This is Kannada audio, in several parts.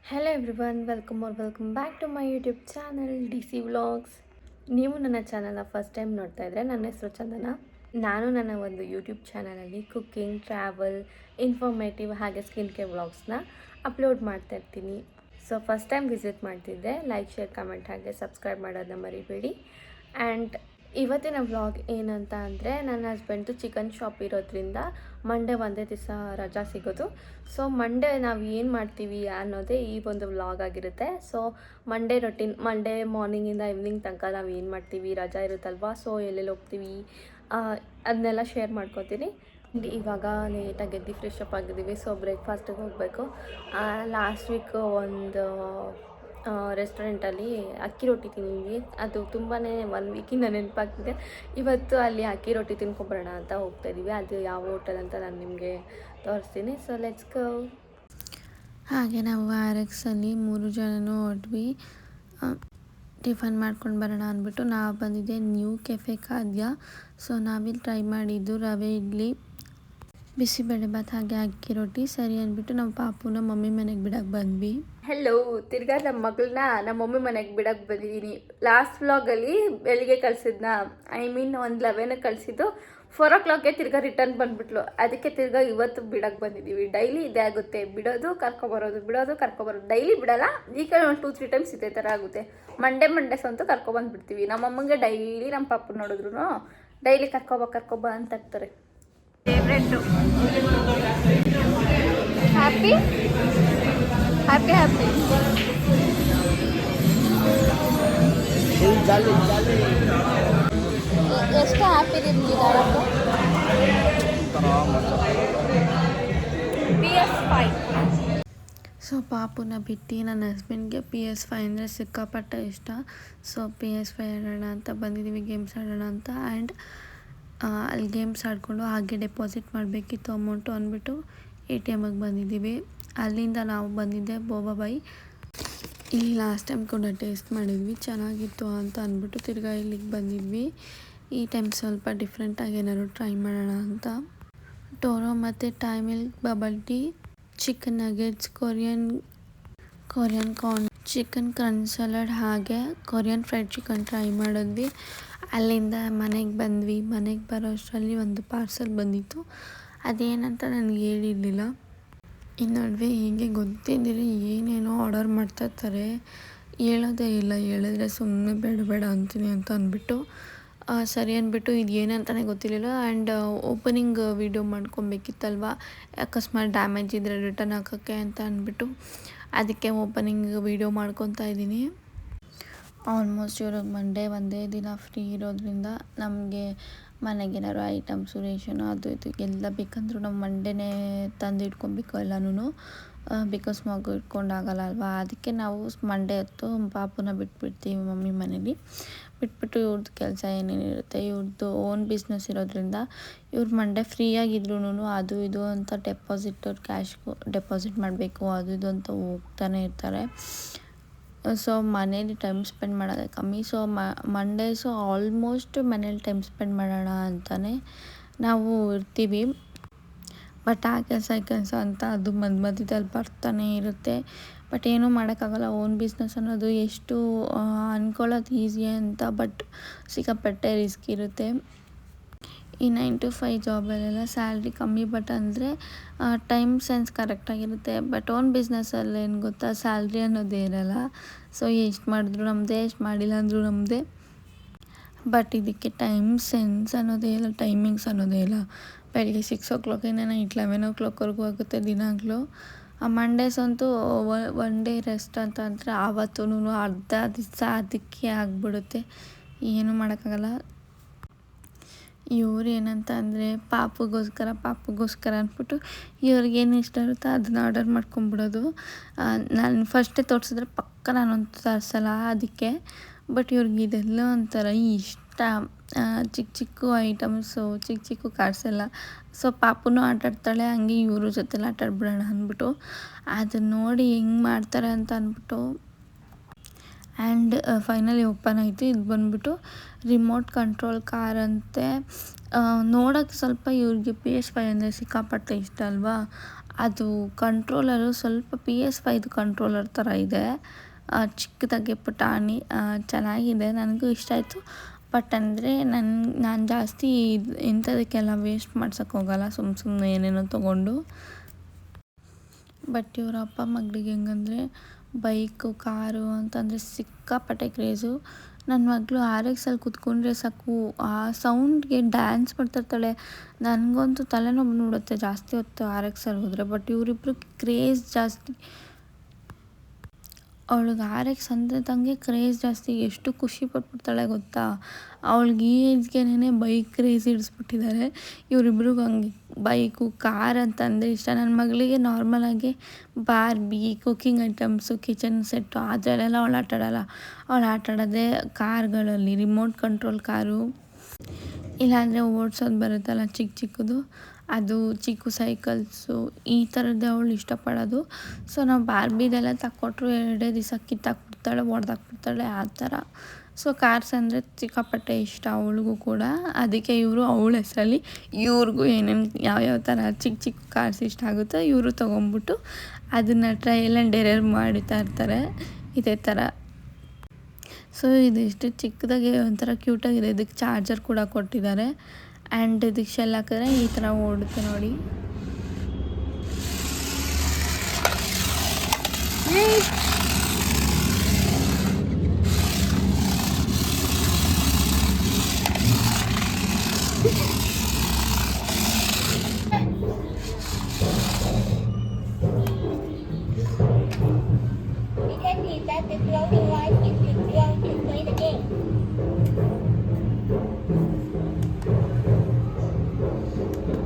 Hello everyone, welcome back to my YouTube channel D C vlogs. ನೀವು ನನ್ನ ಚಾನಲ್ನ ಫಸ್ಟ್ ಟೈಮ್ ನೋಡ್ತಾ ಇದ್ದರೆ, ನನ್ನ ಹೆಸರು ಚಂದನ. ನಾನು ನನ್ನ ಒಂದು ಯೂಟ್ಯೂಬ್ ಚಾನಲಲ್ಲಿ ಕುಕ್ಕಿಂಗ್, ಟ್ರಾವೆಲ್, ಇನ್ಫಾರ್ಮೇಟಿವ್ ಹಾಗೆ ಸ್ಕಿನ್ ಕೇರ್ ವ್ಲಾಗ್ಸ್ನ ಅಪ್ಲೋಡ್ ಮಾಡ್ತಾ ಇರ್ತೀನಿ. ಸೊ ಫಸ್ಟ್ ಟೈಮ್ ವಿಸಿಟ್ ಮಾಡ್ತಿದ್ದೆ, ಲೈಕ್, ಶೇರ್, ಕಮೆಂಟ್ ಹಾಗೆ ಸಬ್ಸ್ಕ್ರೈಬ್ ಮಾಡೋದನ್ನ ಮರಿಬೇಡಿ. ಆ್ಯಂಡ್ ಇವತ್ತಿನ ವ್ಲಾಗ್ ಏನಂತ ಅಂದರೆ, ನನ್ನ ಹಸ್ಬೆಂಡ್ದು ಚಿಕನ್ ಶಾಪ್ ಇರೋದ್ರಿಂದ ಮಂಡೇ ಒಂದೇ ದಿವಸ ರಜಾ ಸಿಗೋದು. ಸೊ ಮಂಡೇ ನಾವು ಏನು ಮಾಡ್ತೀವಿ ಅನ್ನೋದೇ ಈ ಒಂದು ವ್ಲಾಗ್ ಆಗಿರುತ್ತೆ. ಸೊ ಮಂಡೇ ಮಾರ್ನಿಂಗಿಂದ ಈವ್ನಿಂಗ್ ತನಕ ನಾವು ಏನು ಮಾಡ್ತೀವಿ, ರಜಾ ಇರುತ್ತಲ್ವ, ಸೊ ಎಲ್ಲೆಲ್ಲಿ ಹೋಗ್ತೀವಿ ಅದನ್ನೆಲ್ಲ ಶೇರ್ ಮಾಡ್ಕೊತೀನಿ. ಇವಾಗ ಲೇಟಾಗಿ ಎದ್ದು ಫ್ರೆಶ್ ಅಪ್ ಆಗಿದ್ದೀವಿ. ಸೊ ಬ್ರೇಕ್ಫಾಸ್ಟಿಗೆ ಹೋಗಬೇಕು. ಲಾಸ್ಟ್ ವೀಕ್ ಒಂದು ರೆಸ್ಟೋರೆಂಟಲ್ಲಿ ಅಕ್ಕಿ ರೊಟ್ಟಿ ತಿಂದಿದ್ವಿ. ಅದು ತುಂಬಾ 1 ವೀಕಿಂದ ನೆನಪಾಗ್ತಿದೆ. ಇವತ್ತು ಅಲ್ಲಿ ಅಕ್ಕಿ ರೊಟ್ಟಿ ತಿನ್ಕೊಂಬರೋಣ ಅಂತ ಹೋಗ್ತಾಯಿದ್ದೀವಿ. ಅದು ಯಾವ ಹೋಟೆಲ್ ಅಂತ ನಾನು ನಿಮಗೆ ತೋರಿಸ್ತೀನಿ. So let's go. ಹಾಗೆ ನಾವು RXಲ್ಲಿ 3 ಜನನೂ ಹೊರಟ್ವಿ. ಟಿಫನ್ ಮಾಡ್ಕೊಂಡು ಬರೋಣ ಅಂದ್ಬಿಟ್ಟು ನಾವು ಬಂದಿದ್ದೆ ನ್ಯೂ ಕೆಫೆ ಖಾದ್ಯ. ಸೊ ನಾವಿಲ್ಲಿ ಟ್ರೈ ಮಾಡಿದ್ದು ರವೆ ಇಡ್ಲಿ, ಬಿಸಿಬೇಳೆ ಭಾತ್ ಹಾಗೆ ಅಕ್ಕಿ ರೊಟ್ಟಿ. ಸರಿ ಅಂದ್ಬಿಟ್ಟು ನಮ್ಮ ಪಾಪುನ ಮಮ್ಮಿ ಮನೆಗೆ ಬಿಡಕ್ಕೆ ಬಂದ್ವಿ. ಹೆಲೋ, ತಿರ್ಗಾ ನಮ್ಮ ಮಗಳನ್ನ ನಮ್ಮ ಮಮ್ಮಿ ಮನೆಗೆ ಬಿಡಕ್ಕೆ ಬಂದಿದ್ದೀನಿ. ಲಾಸ್ಟ್ ವ್ಲಾಗಲ್ಲಿ ಬೆಳಿಗ್ಗೆ ಕಳಿಸಿದ್ನ, ಒಂದು 11ಕ್ಕೆ ಕಳಿಸಿದ್ದು. 4 o'clockಗೆ ತಿರ್ಗಾ ರಿಟರ್ನ್ ಬಂದುಬಿಟ್ಲು. ಅದಕ್ಕೆ ತಿರ್ಗಾ ಇವತ್ತು ಬಿಡಕ್ಕೆ ಬಂದಿದ್ದೀವಿ. ಡೈಲಿ ಇದೇ ಆಗುತ್ತೆ, ಬಿಡೋದು ಕರ್ಕೊಬರೋದು, ಬಿಡೋದು ಕರ್ಕೊಬರೋದು. ಡೈಲಿ ಬಿಡಲ್ಲ, ಈಗ ಒಂದು 2-3 ಟೈಮ್ಸ್ ಇದೇ ಥರ ಆಗುತ್ತೆ. ಮಂಡೇಸ್ ಅಂತೂ ಕರ್ಕೊಬಂದುಬಿಡ್ತೀವಿ. ನಮ್ಮಮ್ಮಂಗೆ ಡೈಲಿ ನಮ್ಮ ಪಾಪು ನೋಡಿದ್ರು ಡೈಲಿ ಕರ್ಕೊಬ ಅಂತ ಇರ್ತಾರೆ. ಫೇವ್ರೆಟ್ಟು. ಹ್ಯಾಪಿ ಹ್ಯಾಪಿ ಹ್ಯಾಪಿ ಎಷ್ಟು ಹ್ಯಾಪಿ ನಿಮ್ಗೆ PS5. ಸೊ ಪಾಪುನ ಬಿಟ್ಟು ನನ್ನ ಹಸ್ಬೆಂಡ್ಗೆ PS5 ಅಂದರೆ ಸಿಕ್ಕಾಪಟ್ಟೆ ಇಷ್ಟ. ಸೊ PS5 ಆಡೋಣ ಅಂತ ಬಂದಿದ್ದೀವಿ, ಗೇಮ್ಸ್ ಆಡೋಣ ಅಂತ. ಆ್ಯಂಡ್ ಅಲ್ಲಿ ಗೇಮ್ಸ್ ಆಡಿಕೊಂಡು ಹಾಗೆ ಡೆಪಾಸಿಟ್ ಮಾಡಬೇಕಿತ್ತು ಅಮೌಂಟು ಅಂದ್ಬಿಟ್ಟು ATMಗೆ ಬಂದಿದ್ದೀವಿ. ಅಲ್ಲಿಂದ ನಾವು ಬಂದಿದ್ದೆ ಬೋಬಾಬಾಯಿ. ಇಲ್ಲಿ ಲಾಸ್ಟ್ ಟೈಮ್ ಕೂಡ ಟೇಸ್ಟ್ ಮಾಡಿದ್ವಿ, ಚೆನ್ನಾಗಿತ್ತು ಅಂತ ಅಂದ್ಬಿಟ್ಟು ತಿರ್ಗಾ ಇಲ್ಲಿಗೆ ಬಂದಿದ್ವಿ. ಈ ಟೈಮ್ ಸ್ವಲ್ಪ ಡಿಫ್ರೆಂಟಾಗಿ ಏನಾದ್ರು ಟ್ರೈ ಮಾಡೋಣ ಅಂತ. ಟೋರೋ ಮತ್ತು Thai milk bubble tea, chicken nuggets, Korean corn, chicken crunch salad ಹಾಗೆ ಕೊರಿಯನ್ ಫ್ರೈಡ್ ಚಿಕನ್ ಟ್ರೈ ಮಾಡಿದ್ವಿ. ಅಲ್ಲಿಂದ ಮನೆಗೆ ಬಂದ್ವಿ. ಮನೆಗೆ ಬರೋ ಅಷ್ಟರಲ್ಲಿ ಒಂದು ಪಾರ್ಸಲ್ ಬಂದಿತ್ತು. ಅದೇನಂತ ನನಗೆ ಹೇಳಿರಲಿಲ್ಲ. ಈ ನಡುವೆ ಹೀಗೆ ಗೊತ್ತಿದ್ದರೆ ಏನೇನೋ ಆರ್ಡರ್ ಮಾಡ್ತಾಯಿರ್ತಾರೆ, ಹೇಳೋದೇ ಇಲ್ಲ. ಹೇಳಿದ್ರೆ ಸುಮ್ಮನೆ ಬೇಡ ಅಂತೀನಿ ಅಂತ ಅಂದ್ಬಿಟ್ಟು ಸರಿ ಅಂದ್ಬಿಟ್ಟು ಇದು ಏನಂತಲೇ ಗೊತ್ತಿರಲಿಲ್ಲ. ಆ್ಯಂಡ್ ಓಪನಿಂಗ್ ವೀಡಿಯೋ ಮಾಡ್ಕೊಬೇಕಿತ್ತಲ್ವ, ಅಕಸ್ಮಾತ್ ಡ್ಯಾಮೇಜ್ ಇದ್ದರೆ ರಿಟರ್ನ್ ಹಾಕೋಕ್ಕೆ ಅಂತ ಅಂದ್ಬಿಟ್ಟು ಅದಕ್ಕೆ ಓಪನಿಂಗ್ ವೀಡಿಯೋ ಮಾಡ್ಕೊತಾ ಇದ್ದೀನಿ. ಆಲ್ಮೋಸ್ಟ್ ಇವ್ರಿಗೆ ಮಂಡೇ ಒಂದೇ ದಿನ ಫ್ರೀ ಇರೋದ್ರಿಂದ ನಮಗೆ ಮನೆಗೇನಾದ್ರು ಐಟಮ್ಸು, ರೇಷನು ಅದು ಇದು ಎಲ್ಲ ಬೇಕಂದ್ರೂ ನಾವು ಮಂಡೇನೇ ತಂದು ಇಟ್ಕೊಬೇಕು ಎಲ್ಲನೂ. ಬಿಕಾಸ್ ಮಗು ಇಟ್ಕೊಂಡಾಗಲ್ಲ ಅಲ್ವಾ. ಅದಕ್ಕೆ ನಾವು ಮಂಡೇ ಹೊತ್ತು ಪಾಪುನ ಬಿಟ್ಬಿಡ್ತೀವಿ ಮಮ್ಮಿ ಮನೇಲಿ. ಬಿಟ್ಬಿಟ್ಟು ಇವ್ರದ್ದು ಕೆಲಸ ಏನೇನಿರುತ್ತೆ, ಇವ್ರದ್ದು ಓನ್ ಬಿಸ್ನೆಸ್ ಇರೋದ್ರಿಂದ ಇವ್ರು ಮಂಡೇ ಫ್ರೀಯಾಗಿದ್ರೂ ಅದು ಇದು ಅಂತ ಕ್ಯಾಶ್ ಡೆಪಾಸಿಟ್ ಮಾಡಬೇಕು, ಅದು ಇದು ಅಂತ ಹೋಗ್ತಾನೆ ಇರ್ತಾರೆ. ಸೊ ಮನೇಲಿ ಟೈಮ್ ಸ್ಪೆಂಡ್ ಮಾಡೋದೇ ಕಮ್ಮಿ. ಸೊ ಮಂಡೇಸು ಆಲ್ಮೋಸ್ಟ್ ಮನೇಲಿ ಟೈಮ್ ಸ್ಪೆಂಡ್ ಮಾಡೋಣ ಅಂತಲೇ ನಾವು ಇರ್ತೀವಿ. ಬಟ್ ಆ ಕೆಲಸ ಅಂತ ಅದು ಮಧ್ಯದಲ್ಲಿ ಬರ್ತಾನೆ ಇರುತ್ತೆ. ಬಟ್ ಏನೂ ಮಾಡೋಕ್ಕಾಗಲ್ಲ. ಓನ್ ಬಿಸ್ನೆಸ್ ಅನ್ನೋದು ಎಷ್ಟು ಅಂದ್ಕೊಳ್ಳೋದು ಈಸಿ ಅಂತ, ಬಟ್ ಸಿಕ್ಕಾಪಟ್ಟೆ ರಿಸ್ಕ್ ಇರುತ್ತೆ. ಈ 9 to 5 ಜಾಬಲ್ಲೆಲ್ಲ ಸ್ಯಾಲ್ರಿ ಕಮ್ಮಿ, ಬಟ್ ಅಂದರೆ ಟೈಮ್ ಸೆನ್ಸ್ ಕರೆಕ್ಟಾಗಿರುತ್ತೆ. ಬಟ್ ಓನ್ ಬಿಸ್ನೆಸ್ಸಲ್ಲಿ ಏನು ಗೊತ್ತಾ, ಸ್ಯಾಲ್ರಿ ಅನ್ನೋದೇ ಇರೋಲ್ಲ. ಸೊ ಎಷ್ಟು ಮಾಡಿದ್ರು ನಮ್ಮದೇ, ಎಷ್ಟು ಮಾಡಿಲ್ಲ ಅಂದರೂ ನಮ್ಮದೇ. ಬಟ್ ಇದಕ್ಕೆ ಟೈಮ್ ಸೆನ್ಸ್ ಅನ್ನೋದೇ ಇಲ್ಲ, ಟೈಮಿಂಗ್ಸ್ ಅನ್ನೋದೇ ಇಲ್ಲ. ಬೆಳಿಗ್ಗೆ 6 o'clock-ಇಂದ ನೈಟ್ 11 o'clock-ವರೆಗೂ ಆಗುತ್ತೆ ದಿನಾಗಲೂ. ಮಂಡೇಸ್ ಅಂತೂ ಒನ್ ಡೇ ರೆಸ್ಟ್ ಅಂತ ಅಂದರೆ ಆವತ್ತೂ ಅರ್ಧ ದಿವಸ ಅದಕ್ಕೆ ಆಗಿಬಿಡುತ್ತೆ. ಏನೂ ಮಾಡೋಕ್ಕಾಗಲ್ಲ. ಇವ್ರು ಏನಂತ ಅಂದರೆ ಪಾಪುಗೋಸ್ಕರ ಅಂದ್ಬಿಟ್ಟು ಇವ್ರಿಗೇನು ಇಷ್ಟ ಇರುತ್ತೋ ಅದನ್ನ ಆರ್ಡರ್ ಮಾಡ್ಕೊಂಬಿಡೋದು. ನಾನು ಫಸ್ಟೇ ತೋರಿಸಿದ್ರೆ ಪಕ್ಕ ನಾನಂತೂ ತರಿಸಲ್ಲ ಅದಕ್ಕೆ. ಬಟ್ ಇವ್ರಿಗೆ ಇದೆಲ್ಲ ಒಂಥರ ಇಷ್ಟ. ಚಿಕ್ಕ ಐಟಮ್ಸು, ಚಿಕ್ಕ ಕಾರ್ಸ್ ಎಲ್ಲ. ಸೊ ಪಾಪುನೂ ಆಟಾಡ್ತಾಳೆ, ಹಂಗೆ ಇವ್ರ ಜೊತೆಲಿ ಆಟಾಡ್ಬಿಡೋಣ ಅಂದ್ಬಿಟ್ಟು ಅದನ್ನ ನೋಡಿ ಹೆಂಗೆ ಮಾಡ್ತಾರೆ ಅಂತ ಅಂದ್ಬಿಟ್ಟು. ಆ್ಯಂಡ್ ಫೈನಲಿ ಓಪನ್ ಆಯಿತು. ಇದು ಬಂದ್ಬಿಟ್ಟು ರಿಮೋಟ್ ಕಂಟ್ರೋಲ್ ಕಾರ್ ಅಂತೆ. ನೋಡೋಕ್ಕೆ ಸ್ವಲ್ಪ ಇವ್ರಿಗೆ PS5 ಅಂದರೆ ಸಿಕ್ಕಾಪಟ್ಟೆ ಇಷ್ಟ ಅಲ್ವಾ. ಅದು ಕಂಟ್ರೋಲರು ಸ್ವಲ್ಪ PS5 ಕಂಟ್ರೋಲರ್ ಥರ ಇದೆ, ಚಿಕ್ಕದಾಗೆ ಪುಟಾಣಿ, ಚೆನ್ನಾಗಿದೆ, ನನಗೂ ಇಷ್ಟ ಆಯಿತು. ಬಟ್ ಅಂದರೆ ನಾನು ಜಾಸ್ತಿ ಇಂಥದಕ್ಕೆಲ್ಲ ವೇಸ್ಟ್ ಮಾಡ್ಸೋಕ್ಕೆ ಹೋಗಲ್ಲ ಸುಮ್ಮನೆ ಏನೇನೋ ತೊಗೊಂಡು. ಬಟ್ ಇವ್ರ ಅಪ್ಪ ಮಗಳಿಗೆ ಹೆಂಗಂದರೆ ಬೈಕು ಕಾರು ಅಂತಂದರೆ ಸಿಕ್ಕಾಪಟ್ಟೆ ಕ್ರೇಜು. ನನ್ನ ಮಗಳು RX-ಅಲ್ಲಿ ಕೂತ್ಕೊಂಡ್ರೆ ಸಾಕು, ಆ ಸೌಂಡ್ಗೆ ಡ್ಯಾನ್ಸ್ ಮಾಡ್ತಿರ್ತಾಳೆ. ನನಗಂತೂ ತಲೆನೋವು ಬಂದ್ಬಿಡುತ್ತೆ ಜಾಸ್ತಿ ಹೊತ್ತು RX-ಅಲ್ಲಿ ಹೋದರೆ. ಬಟ್ ಇವರಿಬ್ರು ಕ್ರೇಜ್ ಜಾಸ್ತಿ, ಅವಳಿಗೆ RX ಅಂದರೆ ತಂಗೆ ಕ್ರೇಜ್ ಜಾಸ್ತಿ. ಎಷ್ಟು ಖುಷಿ ಪಟ್ಬಿಡ್ತಾಳೆ ಗೊತ್ತಾ. ಅವಳಿಗೆ ಈ ಏಜ್ಗೆನೇ ಬೈಕ್ ಕ್ರೇಜ್ ಹಿಡಿಸ್ಬಿಟ್ಟಿದ್ದಾರೆ. ಇವರಿಬ್ರಿಗೂ ಹಂಗೆ ಬೈಕು ಕಾರ್ ಅಂತಂದರೆ ಇಷ್ಟ. ನನ್ನ ಮಗಳಿಗೆ ನಾರ್ಮಲಾಗಿ Barbie, cooking items, kitchen set ಅದರಲ್ಲೆಲ್ಲ ಅವಳು ಆಟಾಡಲ್ಲ. ಅವಳು ಆಟಾಡೋದೇ ಕಾರ್ಗಳಲ್ಲಿ, ರಿಮೋಟ್ ಕಂಟ್ರೋಲ್ ಕಾರು, ಇಲ್ಲಾಂದರೆ ಓಡಿಸೋದು ಬರುತ್ತಲ್ಲ ಚಿಕ್ಕದು, ಅದು ಚಿಕ್ಕ ಸೈಕಲ್ಸು, ಈ ಥರದ್ದೇ ಅವಳು ಇಷ್ಟಪಡೋದು. ಸೊ ನಾವು ಬಾರ್ಬಿದೆಲ್ಲ ತಕ್ಕೊಟ್ರು 2 ದಿವಸ ಕಿತ್ತಾಕ್ಬಿಡ್ತಾಳೆ, ಒಡೆದಾಕ್ಬಿಡ್ತಾಳೆ ಆ ಥರ. ಸೊ ಕಾರ್ಸ್ ಅಂದರೆ ಸಿಕ್ಕಾಪಟ್ಟೆ ಇಷ್ಟ ಅವಳಿಗೂ ಕೂಡ. ಅದಕ್ಕೆ ಇವರು ಅವಳ ಹೆಸರಲ್ಲಿ ಇವ್ರಿಗೂ ಏನೇನು ಯಾವ್ಯಾವ ಥರ ಚಿಕ್ಕ ಕಾರ್ಸ್ ಇಷ್ಟ ಆಗುತ್ತೋ ಇವರು ತೊಗೊಂಬಿಟ್ಟು ಅದನ್ನು ಟ್ರಯಲ್ ಆ್ಯಂಡ್ ಎರರ್ ಮಾಡ್ತಾ ಇರ್ತಾರೆ ಇದೇ ಥರ. ಸೊ ಇದಿಷ್ಟು ಚಿಕ್ಕದಾಗಿ ಒಂಥರ ಕ್ಯೂಟಾಗಿದೆ. ಇದಕ್ಕೆ ಚಾರ್ಜರ್ ಕೂಡ ಕೊಟ್ಟಿದ್ದಾರೆ. ಆ್ಯಂಡ್ ಇದಕ್ಕೆ ಶೆಲ್ ಹಾಕಿದ್ರೆ ಈ ಥರ ಓಡುತ್ತೆ ನೋಡಿ.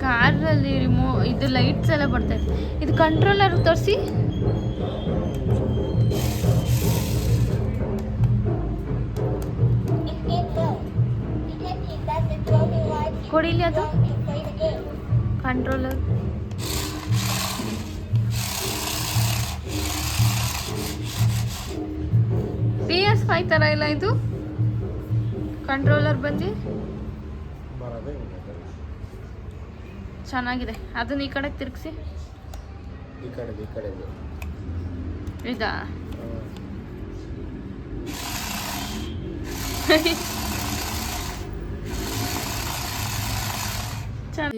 ಕಾರಲ್ಲಿ ಇದು ಲೈಟ್ಸ್ ಎಲ್ಲ ಬರ್ತೈತೆ. ಇದು ಕಂಟ್ರೋಲರ್ ತೋರಿಸಿ. ಕೊಡಿಲಿ ಅದು ಕಂಟ್ರೋಲರ್. PS5 ಥರ ಇಲ್ಲ ಇದು ಕಂಟ್ರೋಲರ್ ಬಂದು ಚೆನ್ನಾಗಿದೆ. ಅದನ್ನ ಈ ಕಡೆ ತಿರುಗಿಸಿ. ಇದಾ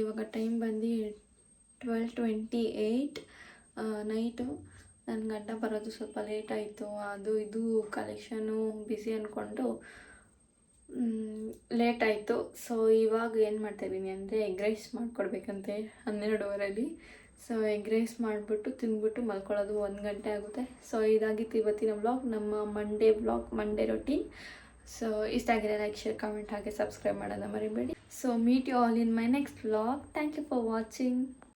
ಇವಾಗ ಟೈಮ್ ಬಂದು 12:28 ನೈಟು. ನನ್ನ ಗಂಡ ಬರೋದು ಸ್ವಲ್ಪ ಲೇಟ್ ಆಯಿತು. ಅದು ಇದು ಕಲೆಕ್ಷನು ಬ್ಯುಸಿ ಅಂದ್ಕೊಂಡು ಲೇಟ್ ಆಯಿತು. ಸೊ ಇವಾಗ ಏನು ಮಾಡ್ತಾಯಿದ್ದೀನಿ ಅಂದರೆ ಎಗ್ ರೈಸ್ ಮಾಡಿಕೊಡ್ಬೇಕಂತೆ 12:30. ಸೊ ಎಗ್ ರೈಸ್ ಮಾಡಿಬಿಟ್ಟು ತಿಂದ್ಬಿಟ್ಟು ಮಲ್ಕೊಳ್ಳೋದು 1 ಗಂಟೆ ಆಗುತ್ತೆ. ಸೊ ಇದಾಗಿತ್ತು ಇವತ್ತಿನ ವ್ಲಾಗ್, ನಮ್ಮ ಮಂಡೇ ರೊಟೀನ್. ಸೊ ಇಷ್ಟ ಆಗಿರೋ ಲೈಕ್, ಶೇರ್, ಕಾಮೆಂಟ್ ಹಾಗೆ ಸಬ್ಸ್ಕ್ರೈಬ್ ಮಾಡೋದನ್ನ ಮರಿಬೇಡಿ. So meet you all in my next vlog. Thank you for watching.